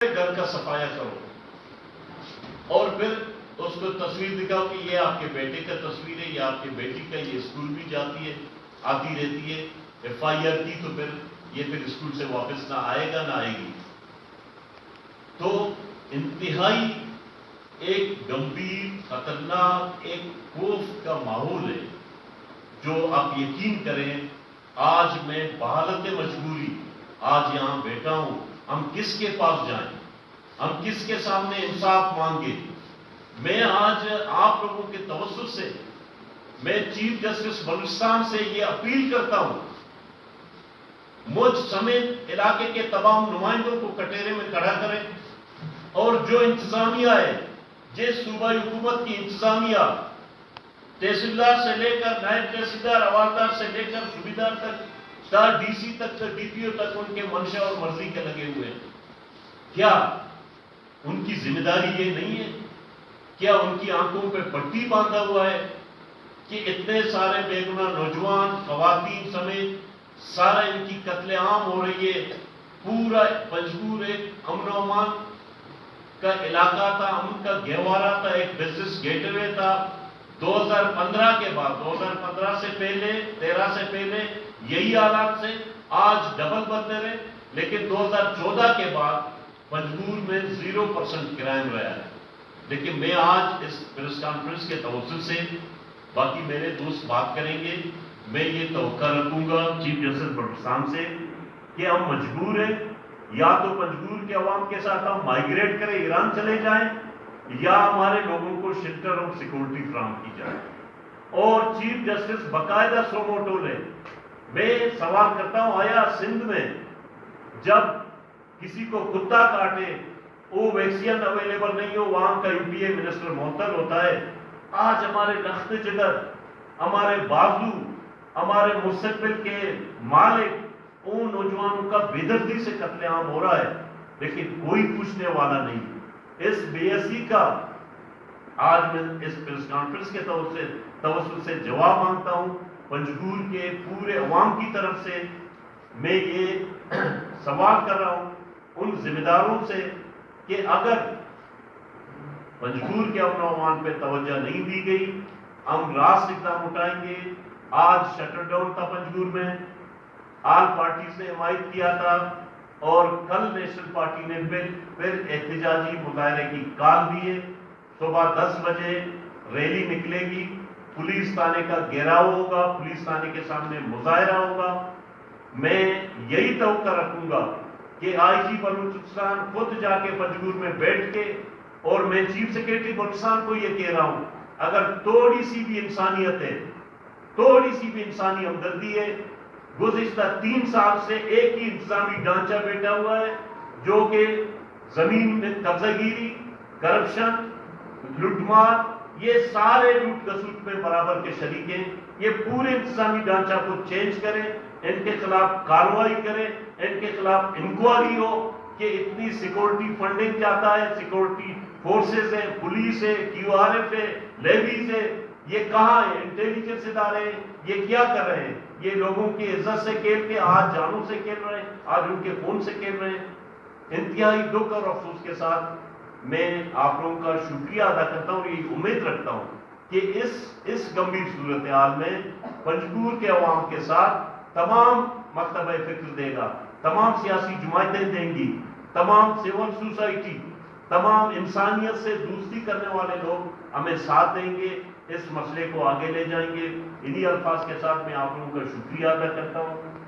گھر کا صفایا کرو اور پھر اس کو تصویر دکھاؤ کہ یہ آپ کے بیٹے کا تصویر ہے، یہ آپ کی بیٹی کا، یہ اسکول بھی جاتی ہے، آتی رہتی ہے، ایف آئی آر کی تو پھر یہ اسکول سے واپس نہ آئے گا نہ آئے گی۔ تو انتہائی ایک گمبھیر خطرناک ایک خوف کا ماحول ہے جو آپ یقین کریں۔ آج میں بحالت مجبوری آج یہاں بیٹھا ہوں، ہم کس کے پاس جائیں، ہم کس کے سامنے انصاف مانگے؟ میں آج آپ لوگوں کے توسط سے میں چیف جسٹس بلوچستان سے یہ اپیل کرتا ہوں، مجھ سمیت علاقے کے تمام نمائندوں کو کٹہرے میں کھڑا کریں، اور جو انتظامیہ ہے، جس صوبائی حکومت کی انتظامیہ تحصیلدار سے لے کر نائب تحصیلدار، حوالدار سے لے کر صوبیدار تک، ڈی سی تک، ڈی پی او تک، ان کے منشا اور مرضی کے لگے ہوئے ہیں، کیا ان کی ذمہ داری یہ نہیں ہے؟ کیا ان کی آنکھوں پہ پٹی باندھا ہوا ہے کہ اتنے سارے بے گناہ نوجوان، خواتین سمیت سارا ان کی قتل عام ہو رہی ہے؟ پورا پنجگور ایک امن و امان کا علاقہ تھا، امن کا گہوارہ تھا، ایک بزنس گیٹ وے تھا۔ 2015 کے بعد، 2015 سے پہلے، 13 سے پہلے یہی حالات سے آج ڈبل بدلے رہے، لیکن 2014 کے بعد پنجگور میں 0% کرائم رہا ہے۔ لیکن میں آج اس پریس کانفرنس کے توسط سے، باقی میرے دوست بات کریں گے، میں یہ توقع رکھوں گا چیف جسٹس بلوچستان سے کہ ہم مجبور ہیں، یا تو پنجگور کے عوام کے ساتھ ہم مائیگریٹ کریں، ایران چلے جائیں، یا ہمارے لوگوں کو شیلٹر اور سیکورٹی فراہم کی جائے، اور چیف جسٹس باقاعدہ سو موٹو لے۔ میں سوال کرتا ہوں، آیا سندھ میں جب کسی کو کتا کاٹے، وہ ویکسین اویلیبل نہیں ہو، وہاں کا یو پی اے منسٹر معطل ہوتا ہے؟ آج ہمارے لخت جگر، ہمارے بازو، ہمارے مستقبل کے مالک، ان نوجوانوں کا بے دردی سے قتل عام ہو رہا ہے، لیکن کوئی پوچھنے والا نہیں۔ اس بے حسی کا آج میں اس پریس کانفرنس کے توسط سے جواب مانگتا ہوں، پنجگور کے پورے عوام کی طرف سے میں یہ سوال کر رہا ہوں ان ذمہ داروں سے کہ اگر پنجگور کے امن و امان پہ توجہ نہیں دی گئی، ہم راست اقدام اٹھائیں گے۔ آج شٹر ڈاؤن تھا پنجگور میں، آل پارٹیز نے حمایت کیا تھا، اور کل نیشنل پارٹی نے پھر احتجاجی مظاہرے کی کال دی ہے۔ صبح 10 بجے ریلی نکلے گی، پولیس تھانے کا گھیراؤ ہوگا، پولیس تھانے کے سامنے مظاہرہ ہوگا۔ میں یہی توقع رکھوں گا کہ آئی جی بلوچستان خود جا کے پنجگور میں بیٹھ کے، اور میں چیف سیکریٹری بلوچستان کو یہ کہہ رہا ہوں، اگر تھوڑی سی بھی انسانیت ہے، تھوڑی سی بھی انسانی ہمدردی ہے، گزشتہ 3 سال سے ایک ہی انتظامی ڈھانچہ بیٹھا ہوا ہے جو کہ زمین میں قبضہ گیری، کرپشن، لوٹ مار، یہ سارے لوٹ کسوٹ میں برابر کے شریک ہیں۔ یہ پورے انتظامی ڈھانچہ کو چینج کریں، ان کے خلاف کارروائی کریں، ان کے خلاف انکوائری ہو کہ اتنی سیکورٹی فنڈنگ جاتا ہے، سیکورٹی فورسز ہے، پولیس ہے، کیو آر ایف ہے، لیویز ہے، یہ کہاں ہے؟ انٹیلیجنس ادارے ہیں، یہ کیا کر رہے ہیں؟ یہ لوگوں کی عزت سے کھیل کے آج جانوں سے کھیل رہے ہیں، آج ان کے خون سے کھیل رہے ہیں۔ انتہائی دکھ اور افسوس کے ساتھ میں آپ لوگوں کا شکریہ ادا کرتا ہوں، یہ امید رکھتا ہوں کہ اس گمبھیر صورتحال میں پنجگور کے عوام کے ساتھ تمام مکتبہ فکر دے گا، تمام سیاسی جماعتیں دیں گی، تمام سول سوسائٹی، تمام انسانیت سے دوستی کرنے والے لوگ ہمیں ساتھ دیں گے، اس مسئلے کو آگے لے جائیں گے۔ انہی الفاظ کے ساتھ میں آپ لوگوں کا شکریہ ادا کرتا ہوں۔